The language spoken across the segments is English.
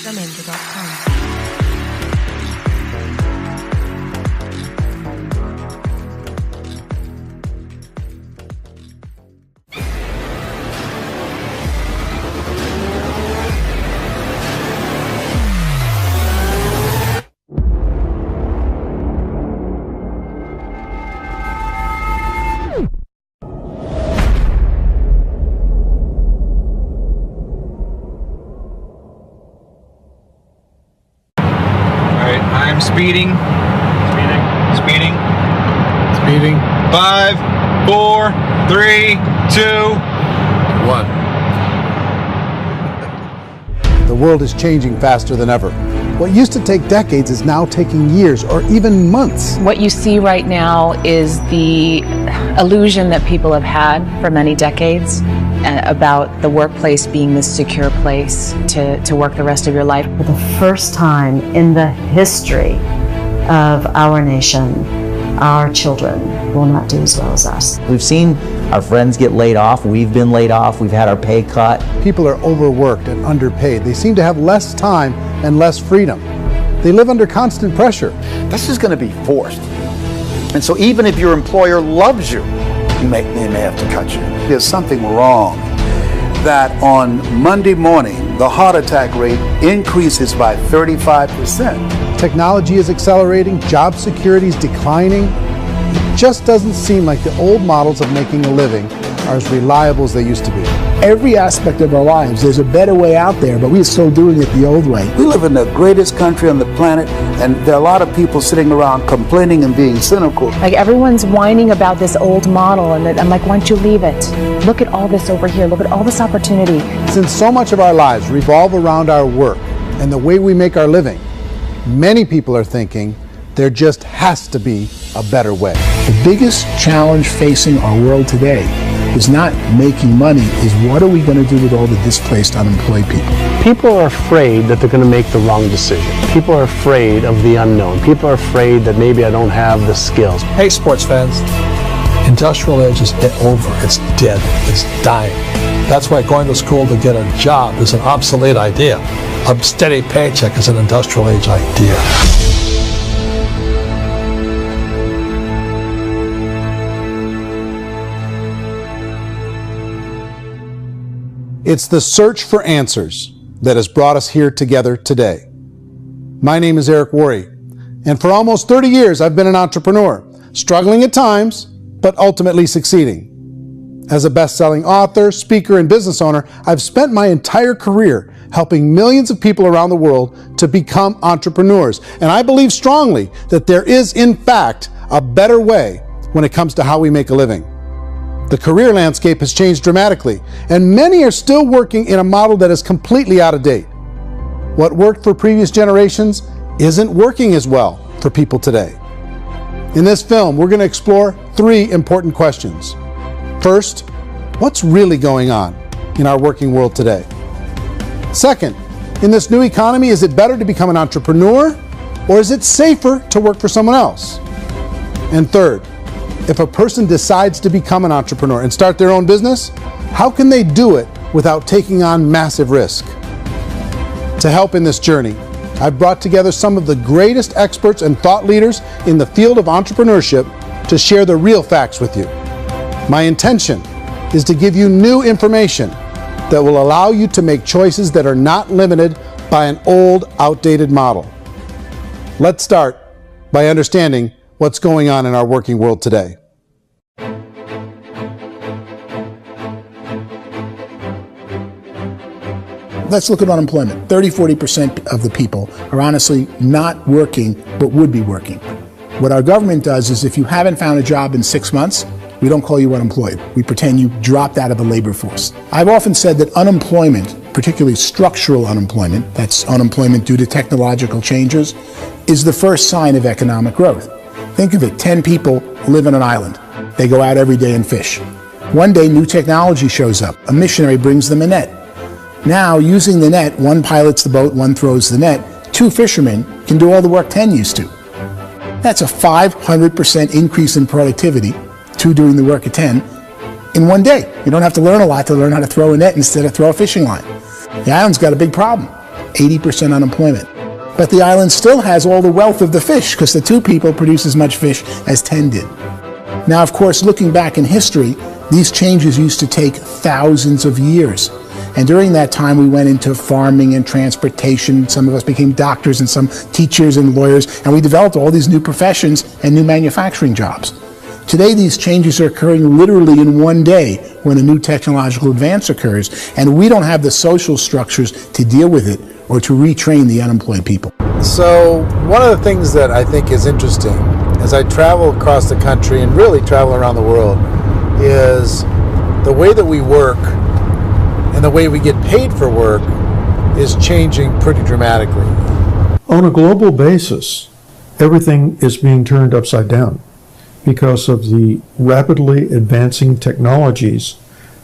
Emprendedor.com. I'm speeding. Speeding. 5, 4, 3, 2, 1. The world is changing faster than ever. What used to take decades is now taking years or even months. What you see right now is the illusion that people have had for many decades about the workplace being this secure place to work the rest of your life. For the first time in the history of our nation, our children will not do as well as us. We've seen our friends get laid off. We've been laid off. We've had our pay cut. People are overworked and underpaid. They seem to have less time and less freedom. They live under constant pressure. This is going to be forced. And so even if your employer loves you, they may have to cut you. There's something wrong that on Monday morning, the heart attack rate increases by 35%. Technology is accelerating, job security is declining. It just doesn't seem like the old models of making a living are as reliable as they used to be. Every aspect of our lives, there's a better way out there, but we're still doing it the old way. We live in the greatest country on the planet, and there are a lot of people sitting around complaining and being cynical. Like everyone's whining about this old model, and I'm like, why don't you leave it? Look at all this over here. Look at all this opportunity. Since so much of our lives revolve around our work and the way we make our living, many people are thinking there just has to be a better way. The biggest challenge facing our world today is not making money, is what are we going to do with all the displaced, unemployed people? People are afraid that they're going to make the wrong decision. People are afraid of the unknown. People are afraid that maybe I don't have the skills. Hey, sports fans, industrial age is over. It's dead. It's dying. That's why going to school to get a job is an obsolete idea. A steady paycheck is an industrial age idea. It's the search for answers that has brought us here together today. My name is Eric Worre, and for almost 30 years I've been an entrepreneur, struggling at times, but ultimately succeeding. As a best-selling author, speaker, and business owner, I've spent my entire career helping millions of people around the world to become entrepreneurs. And I believe strongly that there is, in fact, a better way when it comes to how we make a living. The career landscape has changed dramatically, and many are still working in a model that is completely out of date. What worked for previous generations isn't working as well for people today. In this film, we're going to explore 3 important questions. First, what's really going on in our working world today? Second, in this new economy, is it better to become an entrepreneur, or is it safer to work for someone else? And third, if a person decides to become an entrepreneur and start their own business, how can they do it without taking on massive risk? To help in this journey, I've brought together some of the greatest experts and thought leaders in the field of entrepreneurship to share the real facts with you. My intention is to give you new information that will allow you to make choices that are not limited by an old, outdated model. Let's start by understanding what's going on in our working world today. Let's look at unemployment. 30–40% of the people are honestly not working, but would be working. What our government does is if you haven't found a job in 6 months, we don't call you unemployed. We pretend you dropped out of the labor force. I've often said that unemployment, particularly structural unemployment, that's unemployment due to technological changes, is the first sign of economic growth. Think of it, 10 people live on an island. They go out every day and fish. One day, new technology shows up. A missionary brings them a net. Now, using the net, one pilots the boat, one throws the net. 2 fishermen can do all the work 10 used to. That's a 500% increase in productivity, 2 doing the work of 10, in one day. You don't have to learn a lot to learn how to throw a net instead of throw a fishing line. The island's got a big problem. 80% unemployment. But the island still has all the wealth of the fish because the 2 people produce as much fish as 10 did. Now, of course, looking back in history, these changes used to take thousands of years. And during that time, we went into farming and transportation. Some of us became doctors and some teachers and lawyers, and we developed all these new professions and new manufacturing jobs. Today, these changes are occurring literally in one day when a new technological advance occurs, and we don't have the social structures to deal with it or to retrain the unemployed people. So one of the things that I think is interesting as I travel across the country and really travel around the world is the way that we work and the way we get paid for work is changing pretty dramatically. On a global basis, everything is being turned upside down because of the rapidly advancing technologies.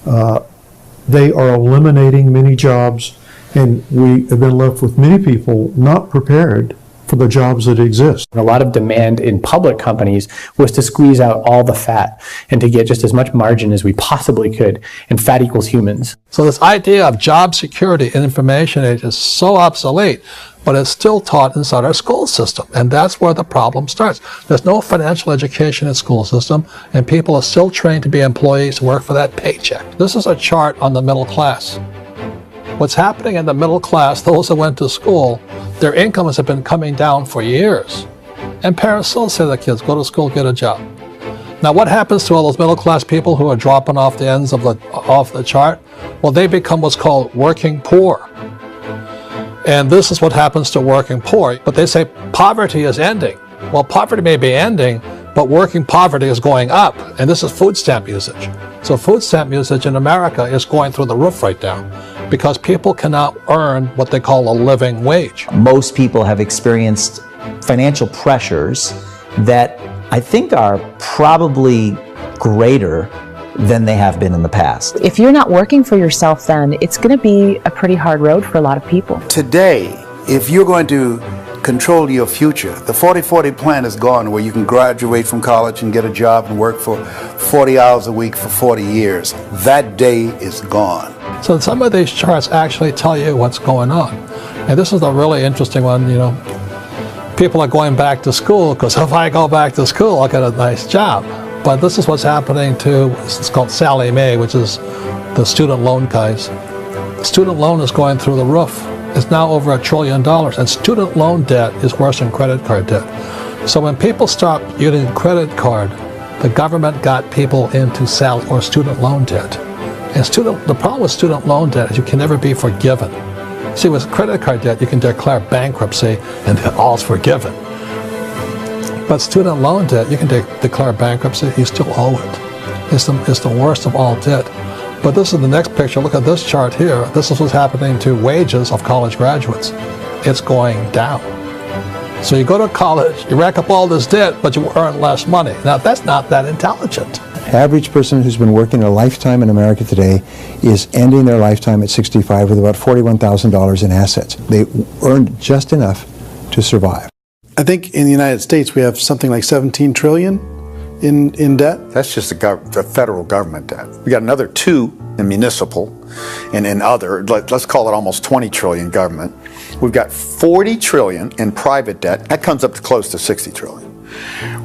They are eliminating many jobs, and we have been left with many people not prepared for the jobs that exist. A lot of demand in public companies was to squeeze out all the fat and to get just as much margin as we possibly could, and fat equals humans. So this idea of job security in information age is so obsolete, but it's still taught inside our school system, and that's where the problem starts. There's no financial education in school system, and people are still trained to be employees who work for that paycheck. This is a chart on the middle class. What's happening in the middle class, those that went to school, their incomes have been coming down for years. And parents still say to their kids, go to school, get a job. Now what happens to all those middle class people who are dropping off the ends of the chart? Well, they become what's called working poor. And this is what happens to working poor. But they say poverty is ending. Well, poverty may be ending, but working poverty is going up. And this is food stamp usage. So food stamp usage in America is going through the roof right now because people cannot earn what they call a living wage. Most people have experienced financial pressures that I think are probably greater than they have been in the past. If you're not working for yourself, then it's going to be a pretty hard road for a lot of people. Today, if you're going to control your future, the 40-40 plan is gone where you can graduate from college and get a job and work for 40 hours a week for 40 years. That day is gone. So some of these charts actually tell you what's going on. And this is a really interesting one, you know. People are going back to school because if I go back to school, I'll get a nice job. But this is what's happening to, it's called Sallie Mae, which is the student loan guys. Student loan is going through the roof. It's now over $1 trillion, and student loan debt is worse than credit card debt. So when people stopped using credit card, the government got people into student loan debt. And the problem with student loan debt is you can never be forgiven. See, with credit card debt, you can declare bankruptcy and all's forgiven. But student loan debt, you can declare bankruptcy, you still owe it. It's the worst of all debt. But this is the next picture. Look at this chart here. This is what's happening to wages of college graduates. It's going down. So you go to college, you rack up all this debt, but you earn less money. Now, that's not that intelligent. Average person who's been working a lifetime in America today is ending their lifetime at 65 with about $41,000 in assets. They earned just enough to survive. I think in the United States we have something like 17 trillion in debt. That's just the federal government debt. We got another 2 in municipal and in other, let's call it almost 20 trillion government. We've got 40 trillion in private debt. That comes up to close to 60 trillion.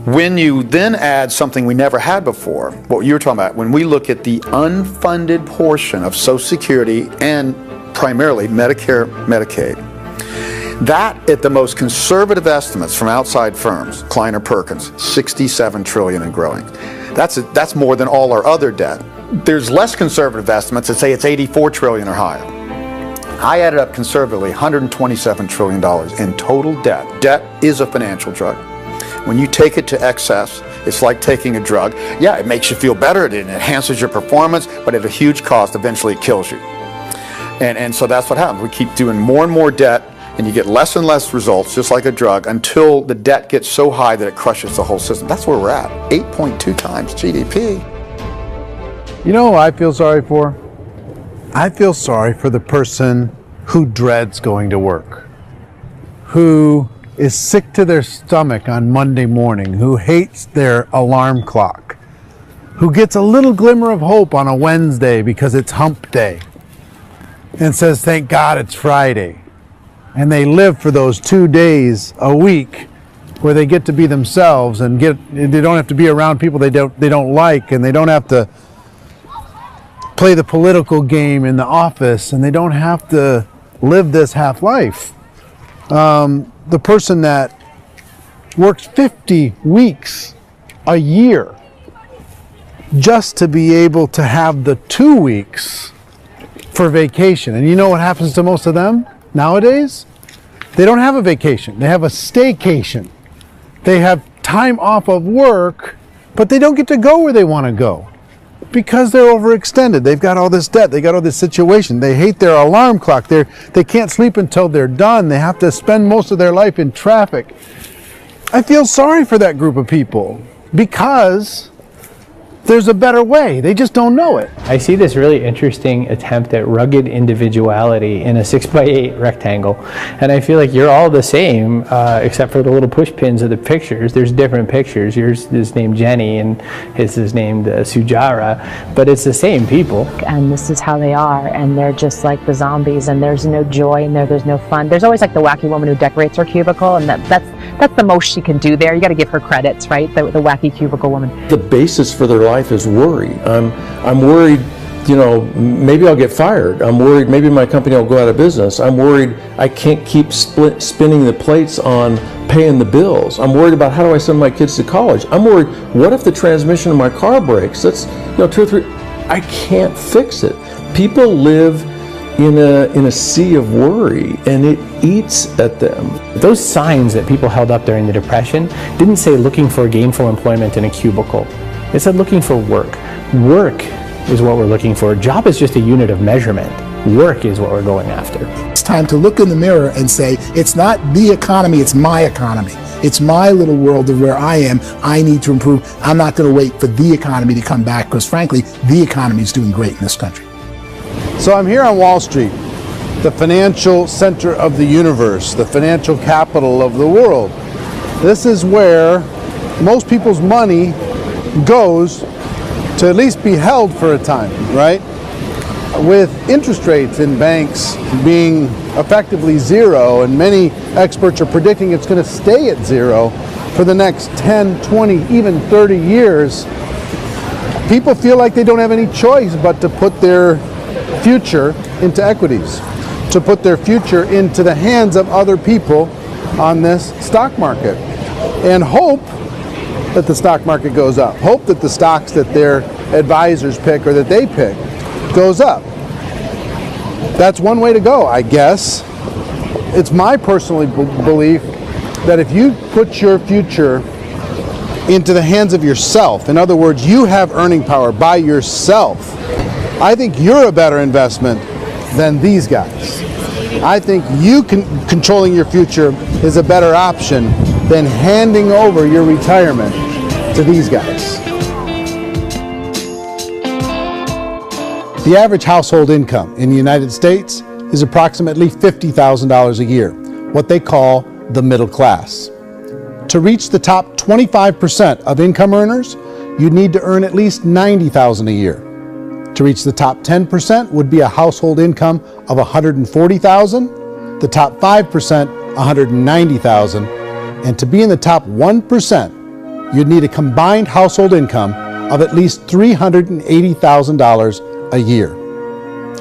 When you then add something we never had before, what you were talking about, when we look at the unfunded portion of Social Security and primarily Medicare, Medicaid, that at the most conservative estimates from outside firms, Kleiner Perkins, 67 trillion and growing. That's more than all our other debt. There's less conservative estimates that say it's 84 trillion or higher. I added up conservatively $127 trillion in total debt. Debt is a financial drug. When you take it to excess, it's like taking a drug. Yeah, it makes you feel better, it enhances your performance, but at a huge cost, eventually it kills you. And so that's what happens. We keep doing more and more debt, and you get less and less results, just like a drug, until the debt gets so high that it crushes the whole system. That's where we're at, 8.2 times GDP. You know who I feel sorry for? I feel sorry for the person who dreads going to work, who is sick to their stomach on Monday morning, who hates their alarm clock, who gets a little glimmer of hope on a Wednesday because it's hump day and says, thank God it's Friday. and they live for those 2 days a week where they get to be themselves and they don't have to be around people they don't like, and they don't have to play the political game in the office, and they don't have to live this half life. The person that works 50 weeks a year just to be able to have the 2 weeks for vacation. And you know what happens to most of them nowadays? They don't have a vacation. They have a staycation. They have time off of work, but they don't get to go where they want to go because they're overextended. They've got all this debt. They got all this situation. They hate their alarm clock. They can't sleep until they're done. They have to spend most of their life in traffic. I feel sorry for that group of people because there's a better way. They just don't know it. I see this really interesting attempt at rugged individuality in a 6x8 rectangle, and I feel like you're all the same, except for the little push pins of the pictures. There's different pictures. Yours is named Jenny, and his is named Sujara, but it's the same people. And this is how they are, and they're just like the zombies, and there's no joy in there, there's no fun. There's always like the wacky woman who decorates her cubicle, and that's the most she can do there. You got to give her credits, right? The wacky cubicle woman. The basis for their life is worry. I'm worried, you know, maybe I'll get fired. I'm worried maybe my company will go out of business. I'm worried I can't keep spinning the plates on paying the bills. I'm worried about how do I send my kids to college. I'm worried, what if the transmission of my car breaks? That's, you know, 2 or 3, I can't fix it. People live in a sea of worry, and it eats at them. Those signs that people held up during the Depression didn't say looking for gainful employment in a cubicle. It said looking for work. Work is what we're looking for. Job is just a unit of measurement. Work is what we're going after. It's time to look in the mirror and say, it's not the economy, it's my economy. It's my little world of where I am. I need to improve. I'm not going to wait for the economy to come back, because frankly, the economy is doing great in this country. So I'm here on Wall Street, the financial center of the universe, the financial capital of the world. This is where most people's money goes to at least be held for a time, right? With interest rates in banks being effectively zero, and many experts are predicting it's going to stay at zero for the next 10, 20, even 30 years, people feel like they don't have any choice but to put their future into equities, to put their future into the hands of other people on this stock market, and hope that the stock market goes up, hope that the stocks that their advisors pick or that they pick goes up. That's one way to go, I guess. It's my personal belief that if you put your future into the hands of yourself, in other words, you have earning power by yourself, I think you're a better investment than these guys. I think controlling your future is a better option than handing over your retirement to these guys. The average household income in the United States is approximately $50,000 a year, what they call the middle class. To reach the top 25% of income earners, you'd need to earn at least $90,000 a year. To reach the top 10% would be a household income of $140,000, the top 5%, $190,000, and to be in the top 1%, you'd need a combined household income of at least $380,000 a year.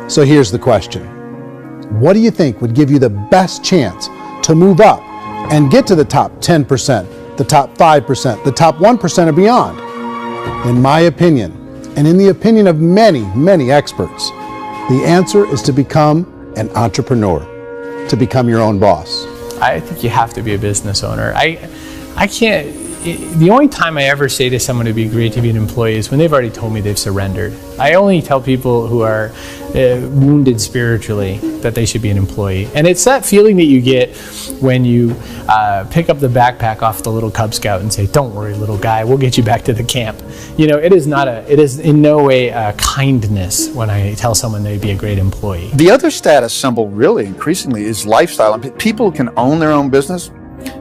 So here's the question. What do you think would give you the best chance to move up and get to the top 10%, the top 5%, the top 1% and beyond? In my opinion, and in the opinion of many, many experts, the answer is to become an entrepreneur, to become your own boss. I think you have to be a business owner. I can't, the only time I ever say to someone it'd be great to be an employee is when they've already told me they've surrendered. I only tell people who are wounded spiritually that they should be an employee. And it's that feeling that you get when you pick up the backpack off the little Cub Scout and say, "Don't worry, little guy, we'll get you back to the camp." You know, it is in no way a kindness when I tell someone they'd be a great employee. The other status symbol really increasingly is lifestyle. And people can own their own business,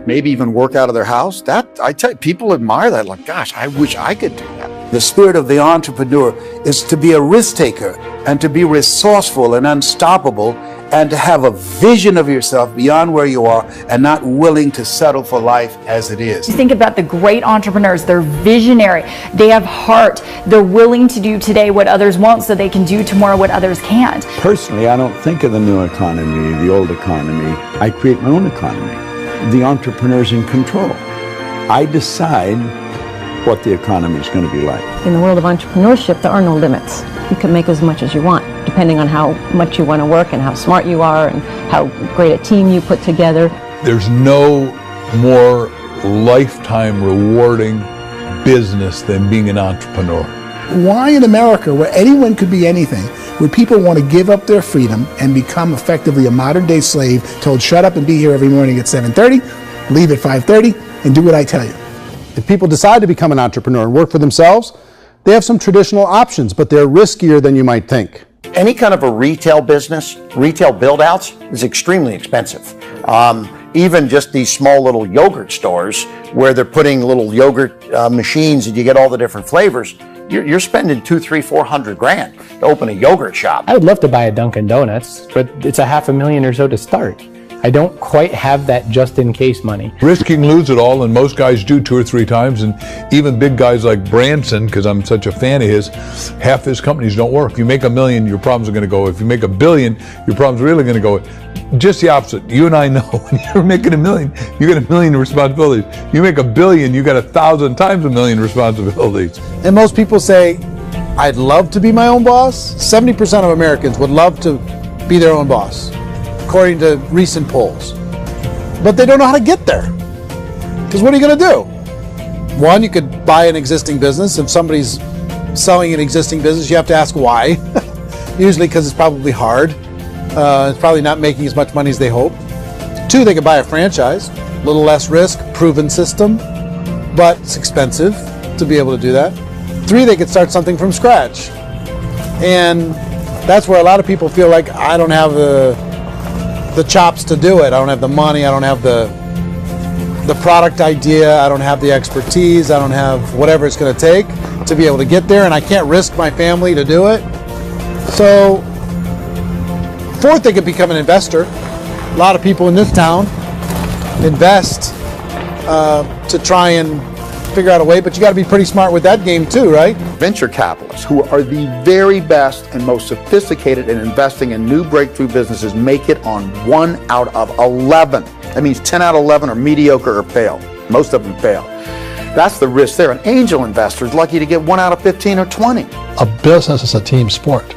maybe even work out of their house. That, I tell you, people admire that. Like, gosh, I wish I could do that. The spirit of the entrepreneur is to be a risk taker and to be resourceful and unstoppable and to have a vision of yourself beyond where you are and not willing to settle for life as it is. You think about the great entrepreneurs, they're visionary, they have heart, they're willing to do today what others won't so they can do tomorrow what others can't. Personally, I don't think of the new economy, the old economy. I create my own economy. The entrepreneur's in control. I decide what the economy is going to be like. In the world of entrepreneurship, there are no limits. You can make as much as you want, depending on how much you want to work and how smart you are and how great a team you put together. There's no more lifetime rewarding business than being an entrepreneur. Why in America, where anyone could be anything, would people want to give up their freedom and become effectively a modern-day slave, told shut up and be here every morning at 7:30, leave at 5:30, and do what I tell you? If people decide to become an entrepreneur and work for themselves, they have some traditional options, but they're riskier than you might think. Any kind of a retail business, retail build-outs, is extremely expensive. Even just these small little yogurt stores where they're putting little yogurt machines and you get all the different flavors, you're spending $200,000, $300,000, $400,000 to open a yogurt shop. I would love to buy a Dunkin' Donuts, but it's $500,000 or so to start. I don't quite have that just in case money. Risking lose it all, and most guys do 2 or 3 times, and even big guys like Branson, because I'm such a fan of his, half his companies don't work. If you make $1 million, your problems are going to go. If you make $1 billion, your problem's really going to go. Just the opposite. You and I know when you're making $1 million, you get $1 million responsibilities. You make $1 billion, you got 1,000 times $1 million responsibilities. And most people say, I'd love to be my own boss. 70% of Americans would love to be their own boss, according to recent polls. But they don't know how to get there. Because what are you going to do? One, you could buy an existing business. If somebody's selling an existing business, you have to ask why. Usually because it's probably hard. It's probably not making as much money as they hope. 2, they could buy a franchise. A little less risk, proven system, but it's expensive to be able to do that. 3, they could start something from scratch. And that's where a lot of people feel like, I don't have the chops to do it. I don't have the money. I don't have the product idea. I don't have the expertise. I don't have whatever it's going to take to be able to get there, and I can't risk my family to do it. So, 4th, they could become an investor. A lot of people in this town invest to try and figure out a way, but you got to be pretty smart with that game too, right? Venture capitalists, who are the very best and most sophisticated in investing in new breakthrough businesses, make it on 1 out of 11. That means 10 out of 11 are mediocre or fail. Most of them fail. That's the risk there. An angel investor is lucky to get 1 out of 15 or 20. A business is a team sport.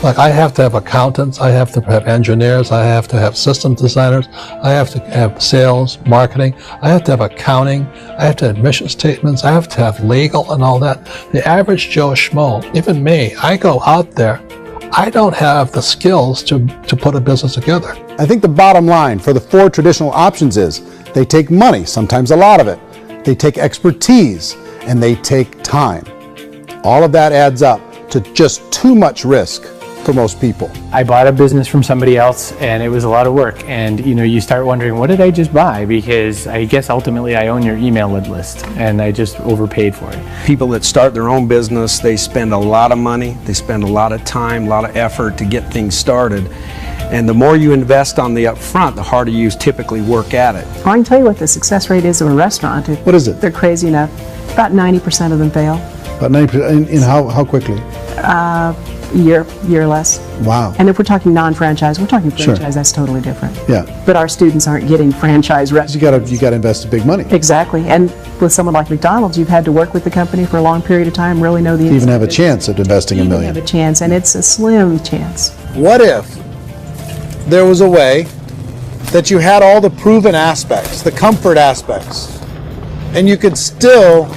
Like, I have to have accountants, I have to have engineers, I have to have systems designers, I have to have sales, marketing, I have to have accounting, I have to have mission statements, I have to have legal and all that. The average Joe Schmo, even me, I go out there, I don't have the skills to put a business together. I think the bottom line for the 4 traditional options is they take money, sometimes a lot of it. They take expertise, and they take time. All of that adds up to just too much risk for most people. I bought a business from somebody else and it was a lot of work, and you start wondering, what did I just buy? Because I guess ultimately I own your email list and I just overpaid for it. People that start their own business, they spend a lot of money, they spend a lot of time, a lot of effort to get things started. And the more you invest on the upfront, the harder you typically work at it. I can tell you what the success rate is of a restaurant. What is it? They're crazy enough. About 90% of them fail. About 90%, in how quickly? Year or less. Wow. And if we're talking non-franchise, we're talking franchise, Sure. That's totally different. Yeah. But our students aren't getting franchise restaurants. You got to invest big money. Exactly. And with someone like McDonald's, you've had to work with the company for a long period of time, really know the You even have a chance at investing $1 million. have a chance, and it's a slim chance. What if there was a way that you had all the proven aspects, the comfort aspects, and you could still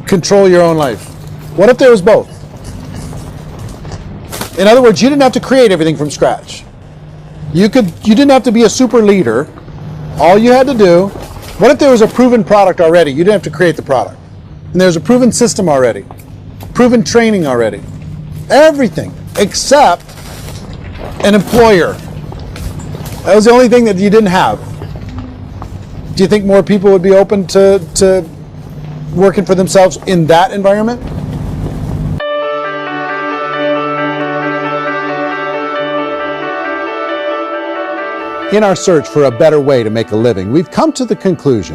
control your own life? What if there was both? In other words, you didn't have to create everything from scratch. You didn't have to be a super leader. All you had to do, what if there was a proven product already? You didn't have to create the product. And there's a proven system already, proven training already. Everything except an employer. That was the only thing that you didn't have. Do you think more people would be open to working for themselves in that environment? In our search for a better way to make a living, we've come to the conclusion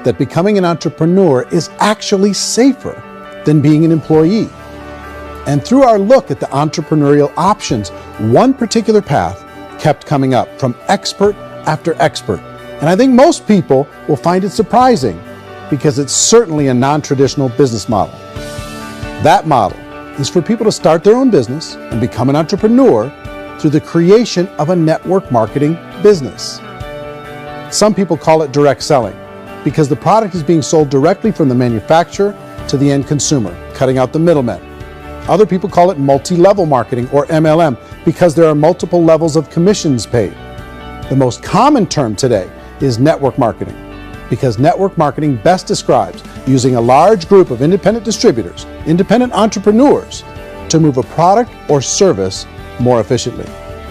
that becoming an entrepreneur is actually safer than being an employee. And through our look at the entrepreneurial options, one particular path kept coming up from expert after expert. And I think most people will find it surprising because it's certainly a non-traditional business model. That model is for people to start their own business and become an entrepreneur through the creation of a network marketing business. Some people call it direct selling because the product is being sold directly from the manufacturer to the end consumer, cutting out the middlemen. Other people call it multi-level marketing, or MLM, because there are multiple levels of commissions paid. The most common term today is network marketing, because network marketing best describes using a large group of independent distributors, independent entrepreneurs, to move a product or service more efficiently.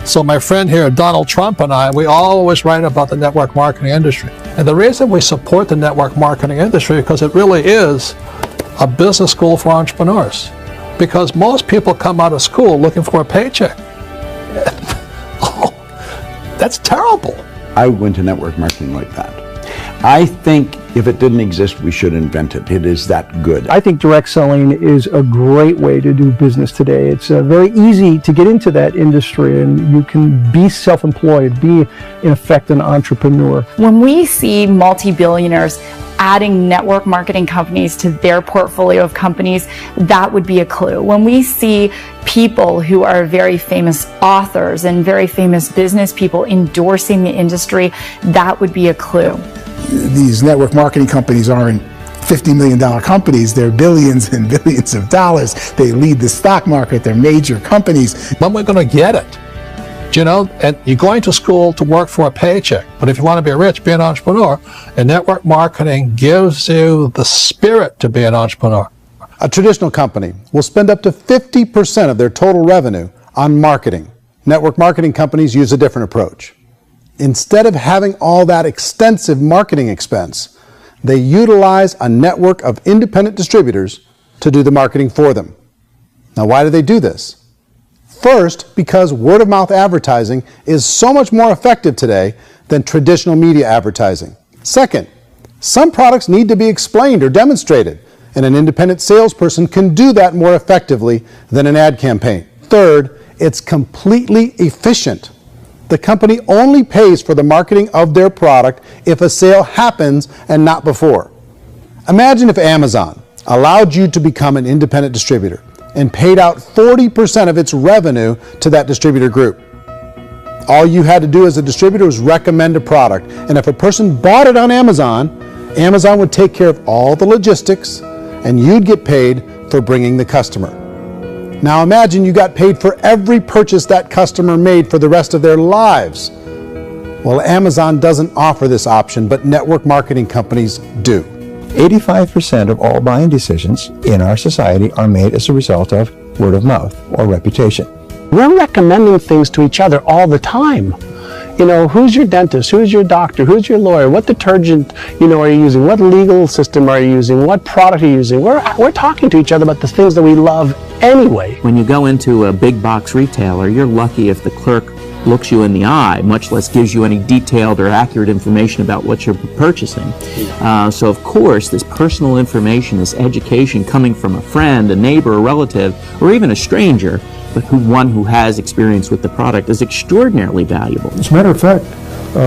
So my friend here, Donald Trump, and I, we always write about the network marketing industry. And the reason we support the network marketing industry is because it really is a business school for entrepreneurs. Because most people come out of school looking for a paycheck. Oh, that's terrible. I went into network marketing like that. I think if it didn't exist, we should invent it. It is that good. I think direct selling is a great way to do business today. It's very easy to get into that industry, and you can be self-employed, be in effect an entrepreneur. When we see multi-billionaires adding network marketing companies to their portfolio of companies, that would be a clue. When we see people who are very famous authors and very famous business people endorsing the industry, that would be a clue. These network marketing companies aren't $50 million companies, they're billions and billions of dollars. They lead the stock market, they're major companies. When we're going to get it? You know, and you're going to school to work for a paycheck, but if you want to be rich, be an entrepreneur, and network marketing gives you the spirit to be an entrepreneur. A traditional company will spend up to 50% of their total revenue on marketing. Network marketing companies use a different approach. Instead of having all that extensive marketing expense, they utilize a network of independent distributors to do the marketing for them. Now, why do they do this? First, because word-of-mouth advertising is so much more effective today than traditional media advertising. Second, some products need to be explained or demonstrated, and an independent salesperson can do that more effectively than an ad campaign. Third, it's completely efficient. The company only pays for the marketing of their product if a sale happens and not before. Imagine if Amazon allowed you to become an independent distributor and paid out 40% of its revenue to that distributor group. All you had to do as a distributor was recommend a product, and if a person bought it on Amazon, Amazon would take care of all the logistics, and you'd get paid for bringing the customer. Now imagine you got paid for every purchase that customer made for the rest of their lives. Well, Amazon doesn't offer this option, but network marketing companies do. 85% of all buying decisions in our society are made as a result of word of mouth or reputation. We're recommending things to each other all the time. You know, who's your dentist? Who's your doctor? Who's your lawyer? What detergent, are you using? What legal system are you using? What product are you using? We're talking to each other about the things that we love anyway. When you go into a big box retailer, you're lucky if the clerk looks you in the eye, much less gives you any detailed or accurate information about what you're purchasing. So of course, this personal information, this education coming from a friend, a neighbor, a relative, or even a stranger, but one who has experience with the product is extraordinarily valuable. As a matter of fact,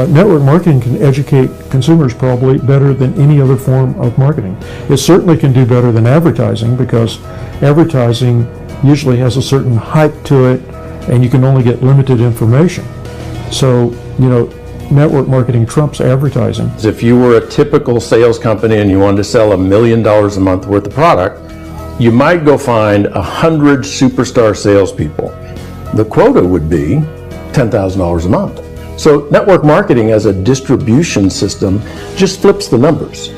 network marketing can educate consumers probably better than any other form of marketing. It certainly can do better than advertising, because advertising usually has a certain hype to it, and you can only get limited information. So, network marketing trumps advertising. If you were a typical sales company and you wanted to sell $1 million a month worth of product, you might go find 100 superstar salespeople. The quota would be $10,000 a month. So network marketing as a distribution system just flips the numbers.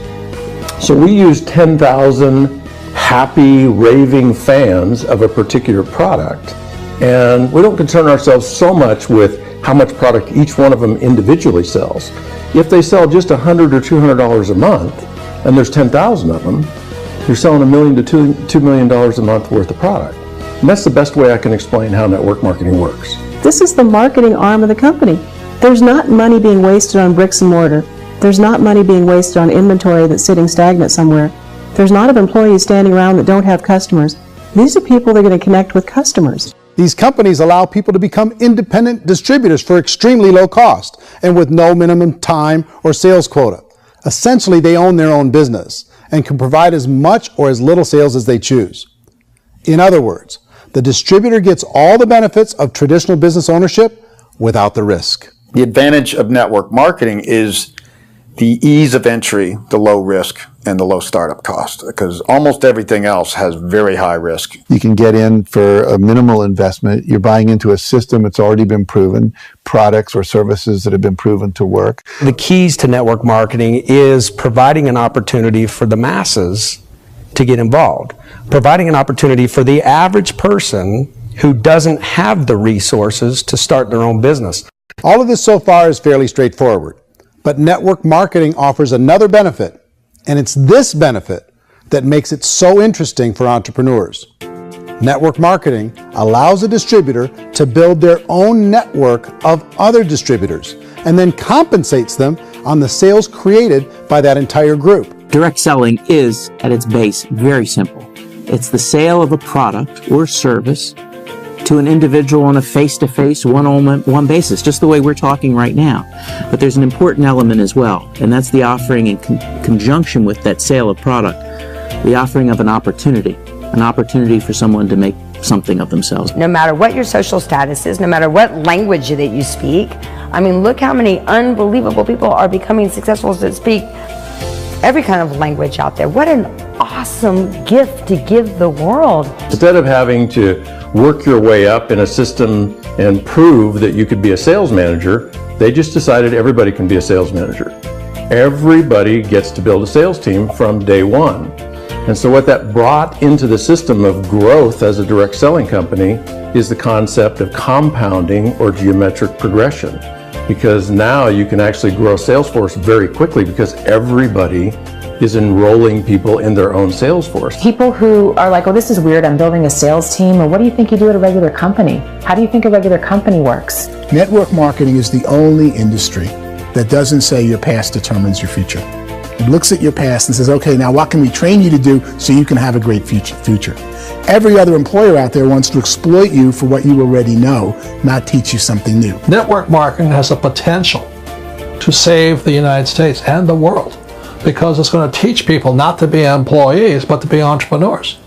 So we use 10,000 happy, raving fans of a particular product, and we don't concern ourselves so much with how much product each one of them individually sells. If they sell just $100 or $200 a month, and there's 10,000 of them, you're selling $1 million to $2 million a month worth of product. And that's the best way I can explain how network marketing works. This is the marketing arm of the company. There's not money being wasted on bricks and mortar. There's not money being wasted on inventory that's sitting stagnant somewhere. There's not of employees standing around that don't have customers. These are people that are going to connect with customers. These companies allow people to become independent distributors for extremely low cost and with no minimum time or sales quota. Essentially, they own their own business and can provide as much or as little sales as they choose. In other words, the distributor gets all the benefits of traditional business ownership without the risk. The advantage of network marketing is the ease of entry, the low risk, and the low startup cost, because almost everything else has very high risk. You can get in for a minimal investment. You're buying into a system that's already been proven, products or services that have been proven to work. The keys to network marketing is providing an opportunity for the masses to get involved, providing an opportunity for the average person who doesn't have the resources to start their own business. All of this so far is fairly straightforward, but network marketing offers another benefit, and it's this benefit that makes it so interesting for entrepreneurs. Network marketing allows a distributor to build their own network of other distributors and then compensates them on the sales created by that entire group. Direct selling is, at its base, very simple. It's the sale of a product or service to an individual on a face-to-face, one-on-one basis, just the way we're talking right now. But there's an important element as well, and that's the offering in conjunction with that sale of product, the offering of an opportunity for someone to make something of themselves. No matter what your social status is, no matter what language that you speak, I mean, look how many unbelievable people are becoming successful that speak every kind of language out there. What an awesome gift to give the world. Instead of having to work your way up in a system and prove that you could be a sales manager, they just decided everybody can be a sales manager. Everybody gets to build a sales team from day one. And so what that brought into the system of growth as a direct selling company is the concept of compounding or geometric progression. Because now you can actually grow a sales force very quickly because everybody is enrolling people in their own sales force. People who are like, oh, this is weird, I'm building a sales team, or what do you think you do at a regular company? How do you think a regular company works? Network marketing is the only industry that doesn't say your past determines your future. It looks at your past and says, okay, now what can we train you to do so you can have a great future? Every other employer out there wants to exploit you for what you already know, not teach you something new. Network marketing has the potential to save the United States and the world because it's going to teach people not to be employees, but to be entrepreneurs.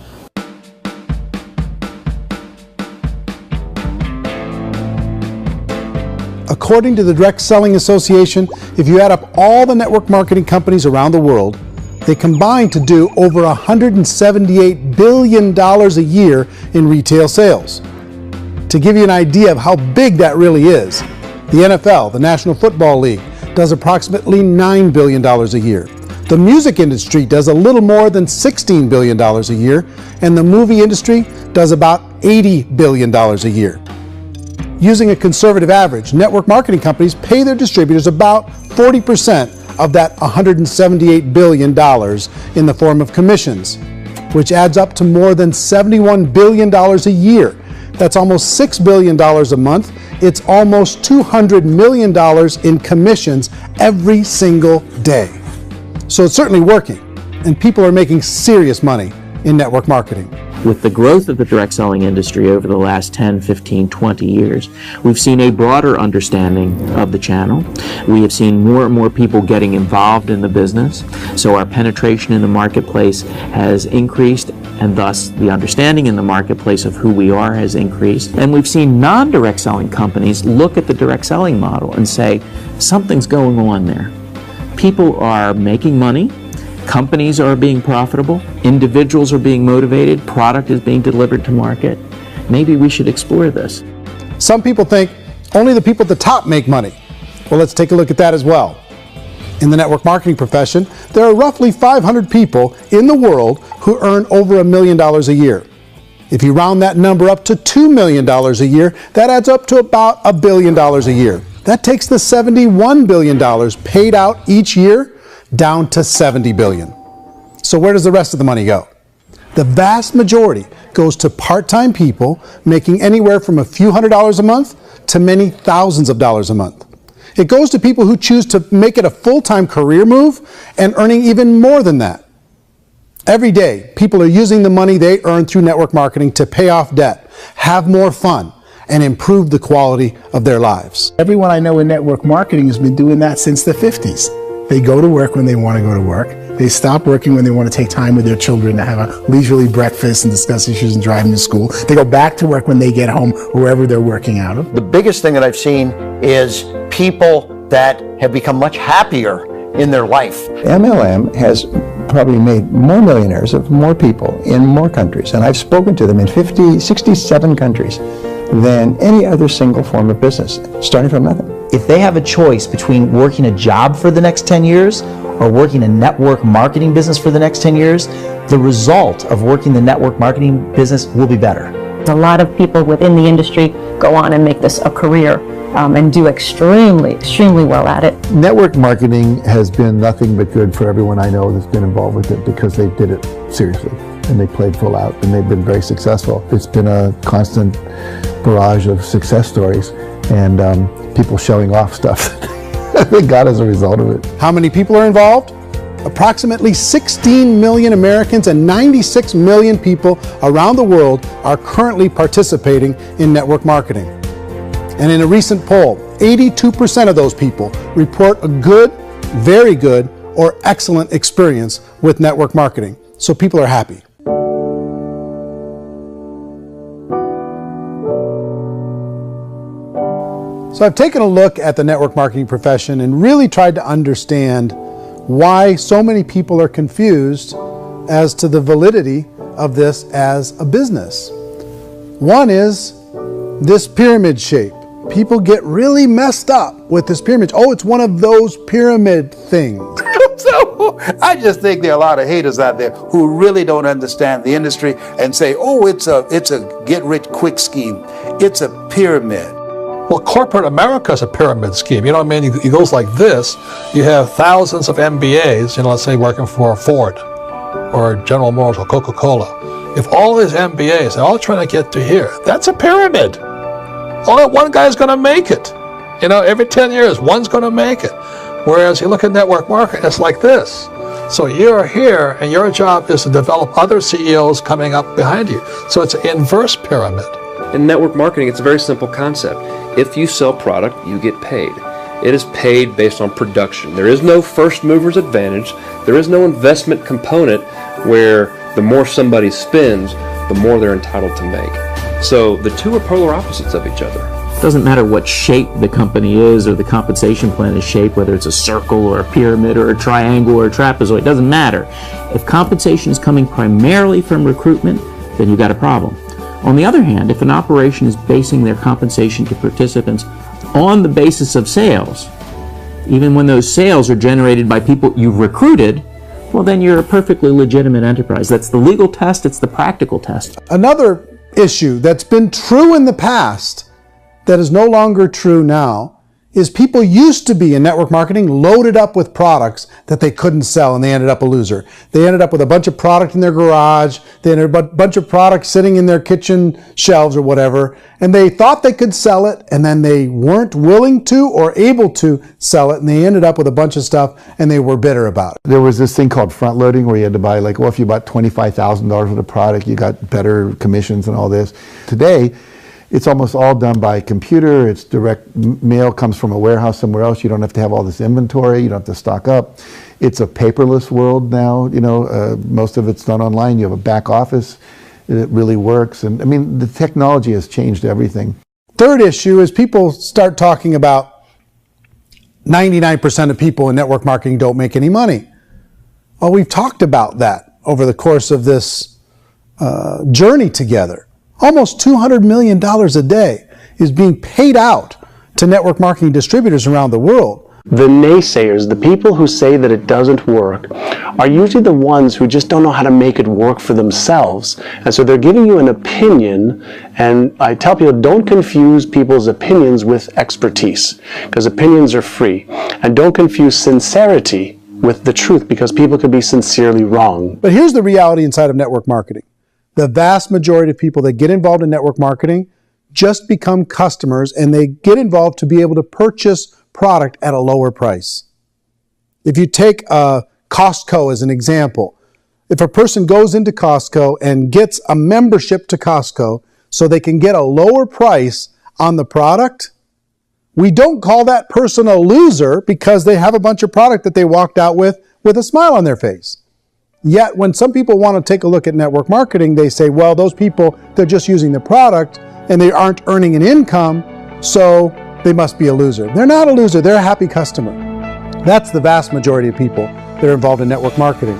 According to the Direct Selling Association, if you add up all the network marketing companies around the world, they combine to do over $178 billion a year in retail sales. To give you an idea of how big that really is, the NFL, the National Football League, does approximately $9 billion a year. The music industry does a little more than $16 billion a year, and the movie industry does about $80 billion a year. Using a conservative average, network marketing companies pay their distributors about 40% of that $178 billion in the form of commissions, which adds up to more than $71 billion a year. That's almost $6 billion a month. It's almost $200 million in commissions every single day. So it's certainly working, and people are making serious money in network marketing. With the growth of the direct selling industry over the last 10, 15, 20 years, we've seen a broader understanding of the channel. We have seen more and more people getting involved in the business, so our penetration in the marketplace has increased, and thus the understanding in the marketplace of who we are has increased. And we've seen non-direct selling companies look at the direct selling model and say, something's going on there. People are making money. Companies are being profitable, individuals are being motivated, product is being delivered to market. Maybe we should explore this. Some people think only the people at the top make money. Well, let's take a look at that as well. In the network marketing profession, there are roughly 500 people in the world who earn over $1 million a year. If you round that number up to $2 million a year, that adds up to about $1 billion a year. That takes the $71 billion paid out each year down to $70 billion. So where does the rest of the money go? The vast majority goes to part-time people making anywhere from a few $100s a month to many thousands of dollars a month. It goes to people who choose to make it a full-time career move and earning even more than that. Every day, people are using the money they earn through network marketing to pay off debt, have more fun, and improve the quality of their lives. Everyone I know in network marketing has been doing that since the 50s. They go to work when they want to go to work. They stop working when they want to take time with their children to have a leisurely breakfast and discuss issues and drive them to school. They go back to work when they get home, wherever they're working out of. The biggest thing that I've seen is people that have become much happier in their life. MLM has probably made more millionaires of more people in more countries, and I've spoken to them in 67 countries, than any other single form of business, starting from nothing. If they have a choice between working a job for the next 10 years or working a network marketing business for the next 10 years, the result of working the network marketing business will be better. A lot of people within the industry go on and make this a career and do extremely well at it. Network marketing has been nothing but good for everyone I know that's been involved with it because they did it seriously and they played full out and they've been very successful. It's been a constant barrage of success stories and people showing off stuff that they got as a result of it. How many people are involved? Approximately 16 million Americans and 96 million people around the world are currently participating in network marketing. And in a recent poll, 82% of those people report a good, very good, or excellent experience with network marketing. So people are happy. So I've taken a look at the network marketing profession and really tried to understand why so many people are confused as to the validity of this as a business. One is this pyramid shape. People get really messed up with this pyramid. Oh, it's one of those pyramid things. So I just think there are a lot of haters out there who really don't understand the industry and say, oh, it's a get-rich-quick scheme. It's a pyramid. Well, corporate America is a pyramid scheme. You know what I mean? It goes like this. You have thousands of MBAs, let's say working for Ford or General Motors or Coca-Cola. If all these MBAs, they're all trying to get to here, that's a pyramid. Only one guy's going to make it. Every 10 years, one's going to make it. Whereas you look at network marketing, it's like this. So you're here, and your job is to develop other CEOs coming up behind you. So it's an inverse pyramid. In network marketing, it's a very simple concept. If you sell product, you get paid. It is paid based on production. There is no first mover's advantage. There is no investment component where the more somebody spends, the more they're entitled to make. So the two are polar opposites of each other. It doesn't matter what shape the company is or the compensation plan is shaped, whether it's a circle or a pyramid or a triangle or a trapezoid, it doesn't matter. If compensation is coming primarily from recruitment, then you've got a problem. On the other hand, if an operation is basing their compensation to participants on the basis of sales, even when those sales are generated by people you've recruited, well, then you're a perfectly legitimate enterprise. That's the legal test, it's the practical test. Another issue that's been true in the past that is no longer true now is people used to be in network marketing loaded up with products that they couldn't sell and they ended up a loser. They ended up with a bunch of product in their garage, they ended up with a bunch of products sitting in their kitchen shelves or whatever, and they thought they could sell it and then they weren't willing to or able to sell it and they ended up with a bunch of stuff and they were bitter about it. There was this thing called front loading where you had to buy if you bought $25,000 worth of product, you got better commissions and all this. Today, it's almost all done by computer. It's direct mail, comes from a warehouse somewhere else. You don't have to have all this inventory. You don't have to stock up. It's a paperless world now. Most of it's done online. You have a back office. It really works. And I mean, the technology has changed everything. Third issue is people start talking about 99% of people in network marketing don't make any money. Well, we've talked about that over the course of this journey together. Almost $200 million a day is being paid out to network marketing distributors around the world. The naysayers, the people who say that it doesn't work, are usually the ones who just don't know how to make it work for themselves. And so they're giving you an opinion, and I tell people, don't confuse people's opinions with expertise, because opinions are free. And don't confuse sincerity with the truth, because people could be sincerely wrong. But here's the reality inside of network marketing. The vast majority of people that get involved in network marketing just become customers and they get involved to be able to purchase product at a lower price. If you take Costco as an example, if a person goes into Costco and gets a membership to Costco so they can get a lower price on the product, we don't call that person a loser because they have a bunch of product that they walked out with a smile on their face. Yet when some people want to take a look at network marketing, they say, well, those people, they're just using the product and they aren't earning an income, so they must be a loser. They're not a loser, they're a happy customer. That's the vast majority of people that are involved in network marketing.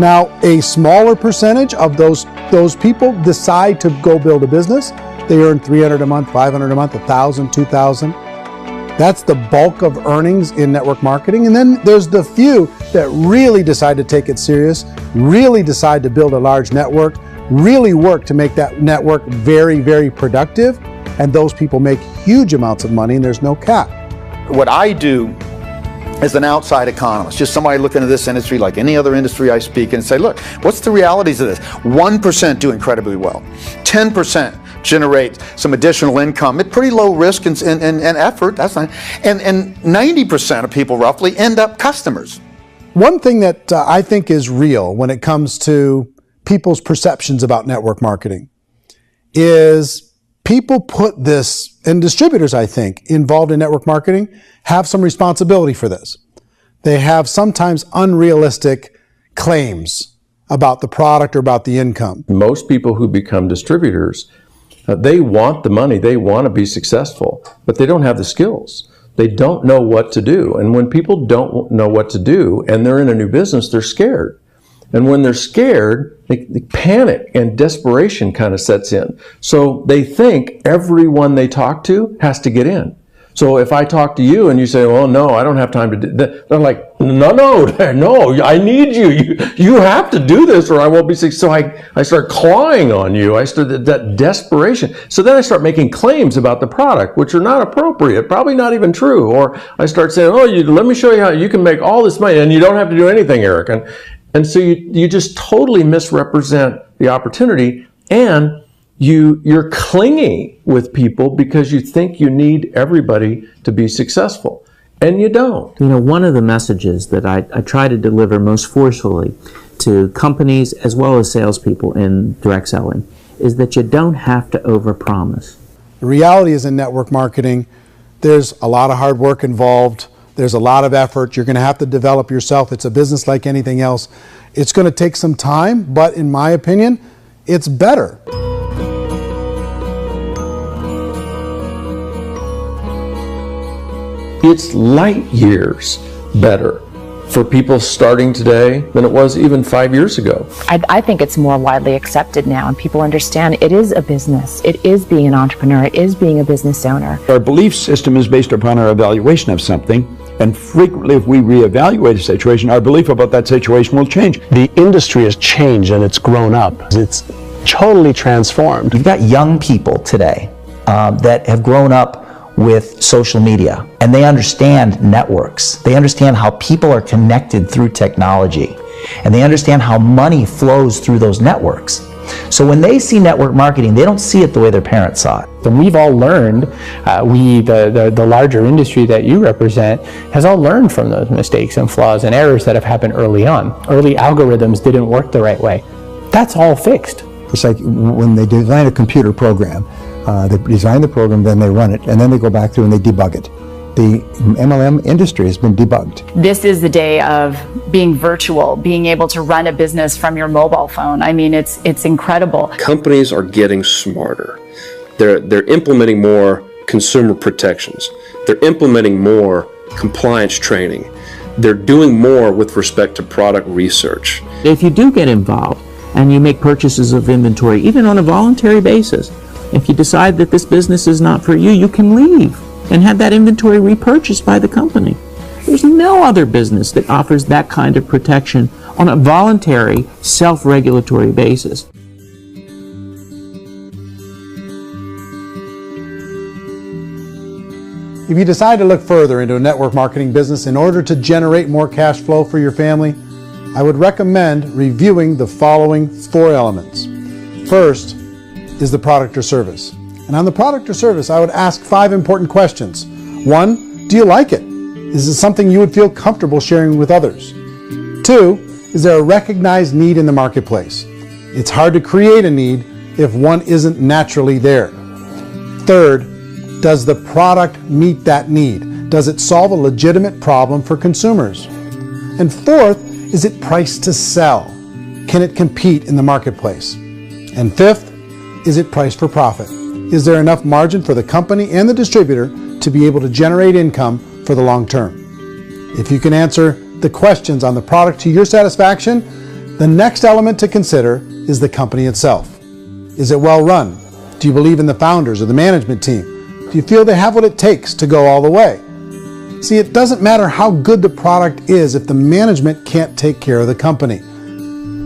Now, a smaller percentage of those people decide to go build a business. They earn $300 a month, $500 a month, $1,000, $2,000. That's the bulk of earnings in network marketing. And then there's the few that really decide to take it serious, really decide to build a large network, really work to make that network very, very productive. And those people make huge amounts of money and there's no cap. What I do as an outside economist, just somebody looking at this industry like any other industry I speak and say, look, what's the realities of this? 1% do incredibly well. 10% generate some additional income at pretty low risk and effort. That's not, and 90% of people roughly end up customers. One thing that I think is real when it comes to people's perceptions about network marketing is people put this, and distributors, I think, involved in network marketing have some responsibility for this. They have sometimes unrealistic claims about the product or about the income. Most people who become distributors, they want the money, they want to be successful, but they don't have the skills. They don't know what to do. And when people don't know what to do and they're in a new business, they're scared. And when they're scared, they panic and desperation kind of sets in. So they think everyone they talk to has to get in. So if I talk to you and you say, well, no, I don't have time to do that, they're like, no, I need you. You have to do this or I won't be successful. So I start clawing on you. I start that desperation. So then I start making claims about the product, which are not appropriate, probably not even true. Or I start saying, let me show you how you can make all this money and you don't have to do anything, Eric. And so you just totally misrepresent the opportunity, and you're clingy with people because you think you need everybody to be successful, and you don't. You know, one of the messages that I try to deliver most forcefully to companies as well as salespeople in direct selling is that you don't have to overpromise. The reality is in network marketing, there's a lot of hard work involved. There's a lot of effort. You're going to have to develop yourself. It's a business like anything else. It's going to take some time, but in my opinion, it's better. It's light years better for people starting today than it was even 5 years ago. I think it's more widely accepted now, and people understand it is a business. It is being an entrepreneur. It is being a business owner. Our belief system is based upon our evaluation of something, and frequently if we reevaluate a situation, our belief about that situation will change. The industry has changed and it's grown up. It's totally transformed. You've got young people today that have grown up with social media, and they understand networks. They understand how people are connected through technology, and they understand how money flows through those networks. So when they see network marketing, they don't see it the way their parents saw it. And we've all learned, the larger industry that you represent, has all learned from those mistakes and flaws and errors that have happened early on. Early algorithms didn't work the right way. That's all fixed. It's like when they design a computer program, they design the program, then they run it, and then they go back through and they debug it. The MLM industry has been debugged. This is the day of being virtual, being able to run a business from your mobile phone. I mean, it's incredible. Companies are getting smarter. They're implementing more consumer protections. They're implementing more compliance training. They're doing more with respect to product research. If you do get involved and you make purchases of inventory, even on a voluntary basis, if you decide that this business is not for you, you can leave and have that inventory repurchased by the company. There's no other business that offers that kind of protection on a voluntary, self-regulatory basis. If you decide to look further into a network marketing business in order to generate more cash flow for your family, I would recommend reviewing the following 4 elements. First is the product or service. And on the product or service, I would ask 5 important questions. 1, do you like it? Is it something you would feel comfortable sharing with others? 2, is there a recognized need in the marketplace? It's hard to create a need if one isn't naturally there. 3rd, does the product meet that need? Does it solve a legitimate problem for consumers? And 4th, is it priced to sell? Can it compete in the marketplace? And 5th, is it priced for profit? Is there enough margin for the company and the distributor to be able to generate income for the long term? If you can answer the questions on the product to your satisfaction, the next element to consider is the company itself. Is it well run? Do you believe in the founders or the management team? Do you feel they have what it takes to go all the way? See, it doesn't matter how good the product is if the management can't take care of the company.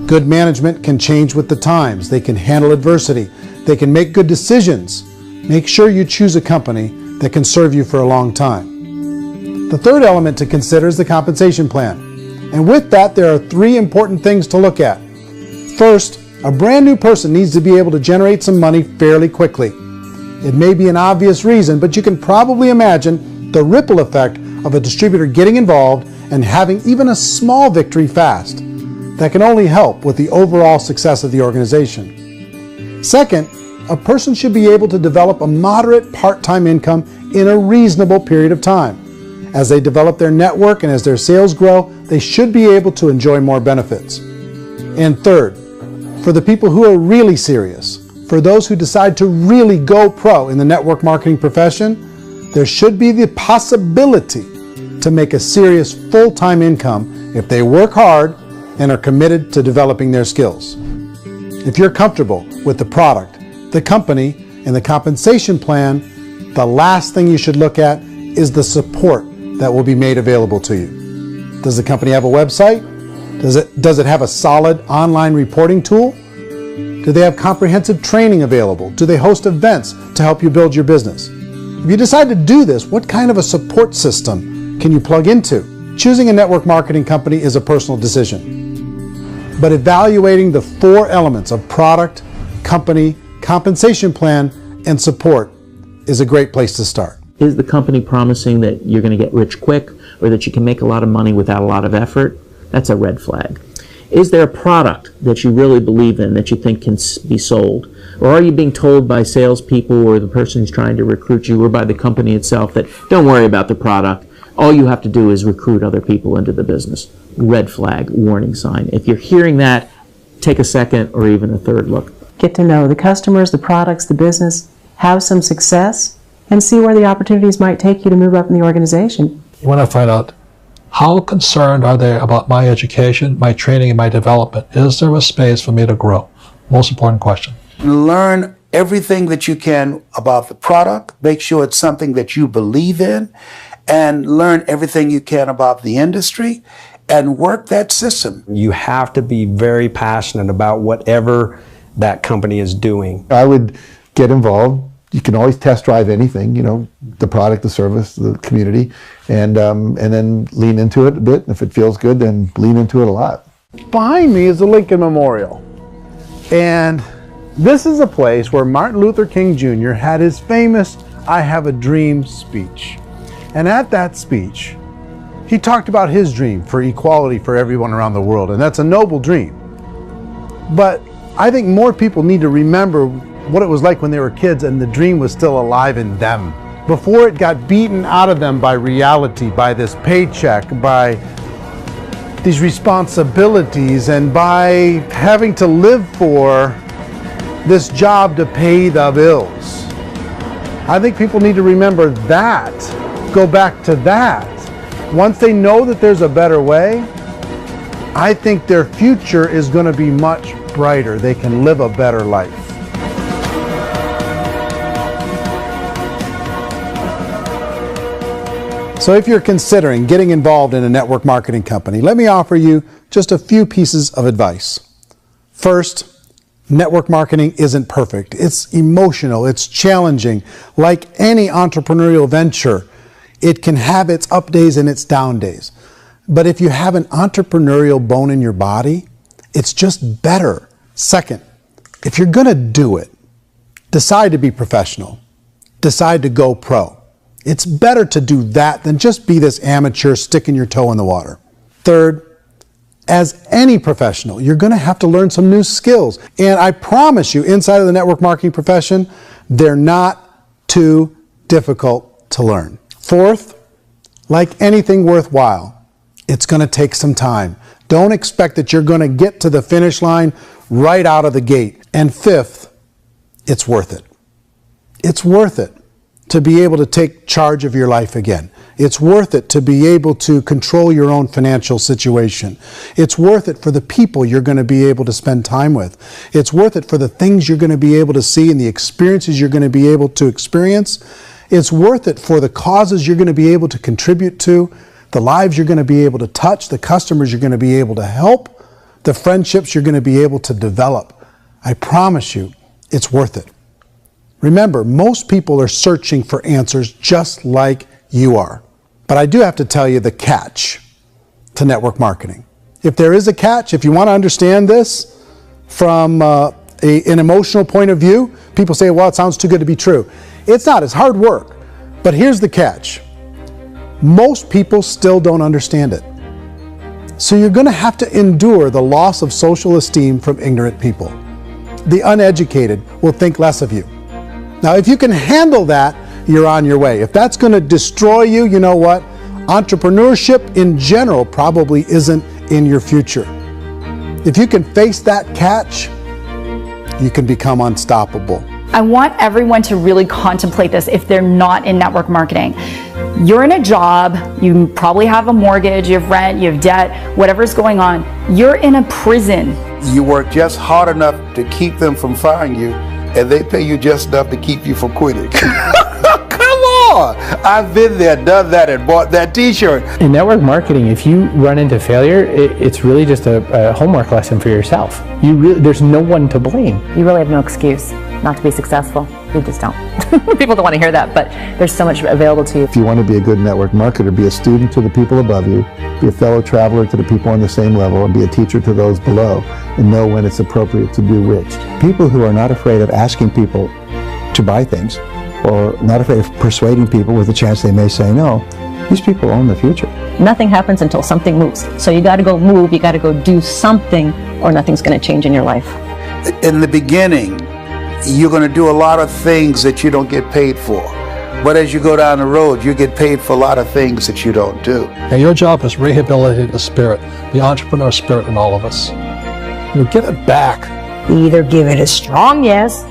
Good management can change with the times. They can handle adversity. They can make good decisions. Make sure you choose a company that can serve you for a long time. The third element to consider is the compensation plan. And with that, there are 3 important things to look at. First, a brand new person needs to be able to generate some money fairly quickly. It may be an obvious reason, but you can probably imagine the ripple effect of a distributor getting involved and having even a small victory fast. That can only help with the overall success of the organization. Second, a person should be able to develop a moderate part-time income in a reasonable period of time. As they develop their network and as their sales grow, they should be able to enjoy more benefits. And third, for the people who are really serious, for those who decide to really go pro in the network marketing profession, there should be the possibility to make a serious full-time income if they work hard and are committed to developing their skills. If you're comfortable with the product, the company, and the compensation plan, the last thing you should look at is the support that will be made available to you. Does the company have a website? Does it have a solid online reporting tool? Do they have comprehensive training available? Do they host events to help you build your business? If you decide to do this, what kind of a support system can you plug into? Choosing a network marketing company is a personal decision. But evaluating the 4 elements of product, company, compensation plan, and support is a great place to start. Is the company promising that you're going to get rich quick or that you can make a lot of money without a lot of effort? That's a red flag. Is there a product that you really believe in that you think can be sold? Or are you being told by salespeople or the person who's trying to recruit you or by the company itself that don't worry about the product, all you have to do is recruit other people into the business? Red flag, warning sign. If you're hearing that, take a second or even a third look. Get to know the customers, the products, the business, have some success, and see where the opportunities might take you to move up in the organization. You want to find out how concerned are they about my education, my training, and my development? Is there a space for me to grow? Most important question. Learn everything that you can about the product. Make sure it's something that you believe in, and learn everything you can about the industry and work that system. You have to be very passionate about whatever that company is doing. I would get involved. You can always test drive anything, the product, the service, the community, and then lean into it a bit. If it feels good, then lean into it a lot. Behind me is the Lincoln Memorial. And this is a place where Martin Luther King Jr. had his famous "I Have a Dream" speech. And at that speech, he talked about his dream for equality for everyone around the world, and that's a noble dream. But I think more people need to remember what it was like when they were kids and the dream was still alive in them. Before it got beaten out of them by reality, by this paycheck, by these responsibilities, and by having to live for this job to pay the bills. I think people need to remember that, go back to that. Once they know that there's a better way, I think their future is going to be much brighter. They can live a better life. So if you're considering getting involved in a network marketing company, let me offer you just a few pieces of advice. First, network marketing isn't perfect. It's emotional, it's challenging. Like any entrepreneurial venture, it can have its up days and its down days. But if you have an entrepreneurial bone in your body, it's just better. Second, if you're gonna do it, decide to be professional. Decide to go pro. It's better to do that than just be this amateur sticking your toe in the water. Third, as any professional, you're going to have to learn some new skills. And I promise you, inside of the network marketing profession, they're not too difficult to learn. Fourth, like anything worthwhile, it's going to take some time. Don't expect that you're going to get to the finish line right out of the gate. And fifth, it's worth it. It's worth it to be able to take charge of your life again. It's worth it to be able to control your own financial situation. It's worth it for the people you're going to be able to spend time with. It's worth it for the things you're going to be able to see and the experiences you're going to be able to experience. It's worth it for the causes you're going to be able to contribute to, the lives you're going to be able to touch, the customers you're going to be able to help, the friendships you're going to be able to develop. I promise you, it's worth it. Remember, most people are searching for answers just like you are. But I do have to tell you the catch to network marketing. If there is a catch, if you want to understand this from an emotional point of view, people say, well, it sounds too good to be true. It's not, it's hard work. But here's the catch. Most people still don't understand it. So you're going to have to endure the loss of social esteem from ignorant people. The uneducated will think less of you. Now, if you can handle that, you're on your way. If that's going to destroy you, you know what? Entrepreneurship in general probably isn't in your future. If you can face that catch, you can become unstoppable. I want everyone to really contemplate this if they're not in network marketing. You're in a job, you probably have a mortgage, you have rent, you have debt, whatever's going on. You're in a prison. You work just hard enough to keep them from firing you, and they pay you just enough to keep you from quitting. Come on! I've been there, done that, and bought that t-shirt. In network marketing, if you run into failure, it's really just a homework lesson for yourself. There's no one to blame. You really have no excuse not to be successful. You just don't. People don't want to hear that, but there's so much available to you. If you want to be a good network marketer, be a student to the people above you, be a fellow traveler to the people on the same level, and be a teacher to those below, and know when it's appropriate to do which. People who are not afraid of asking people to buy things, or not afraid of persuading people with a chance they may say no, these people own the future. Nothing happens until something moves. So you got to go move, you got to go do something, or nothing's going to change in your life. In the beginning, you're going to do a lot of things that you don't get paid for. But as you go down the road, you get paid for a lot of things that you don't do. And your job is rehabilitate the spirit, the entrepreneur spirit in all of us. You get it back. Either give it a strong yes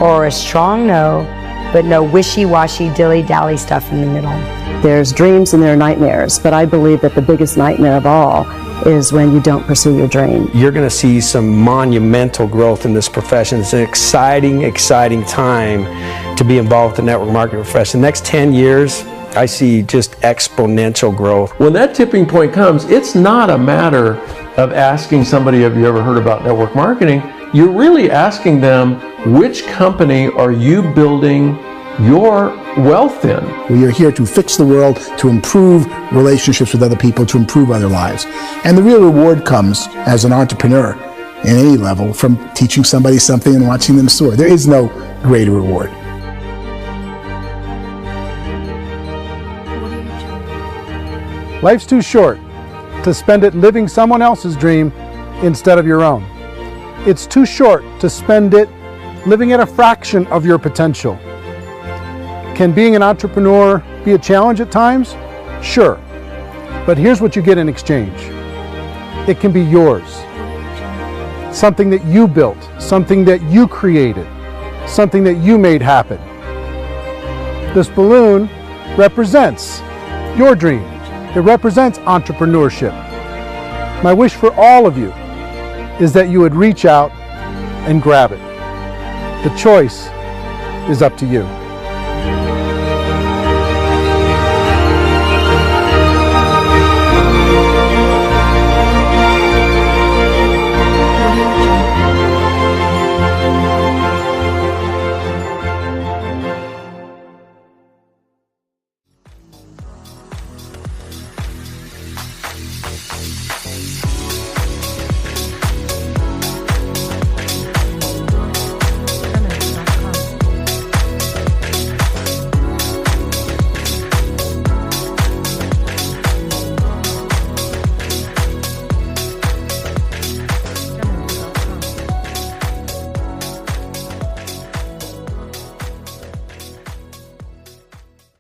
or a strong no, but no wishy-washy, dilly-dally stuff in the middle. There's dreams and there are nightmares, but I believe that the biggest nightmare of all is when you don't pursue your dream. You're going to see some monumental growth in this profession. It's an exciting, exciting time to be involved with the network marketing profession. The next 10 years, I see just exponential growth. When that tipping point comes, it's not a matter of asking somebody, have you ever heard about network marketing? You're really asking them, which company are you building your wealth in? We are here to fix the world, to improve relationships with other people, to improve other lives. And the real reward comes as an entrepreneur at any level from teaching somebody something and watching them soar. There is no greater reward. Life's too short to spend it living someone else's dream instead of your own. It's too short to spend it living at a fraction of your potential. Can being an entrepreneur be a challenge at times? Sure. But here's what you get in exchange. It can be yours. Something that you built, something that you created, something that you made happen. This balloon represents your dream. It represents entrepreneurship. My wish for all of you is that you would reach out and grab it. The choice is up to you.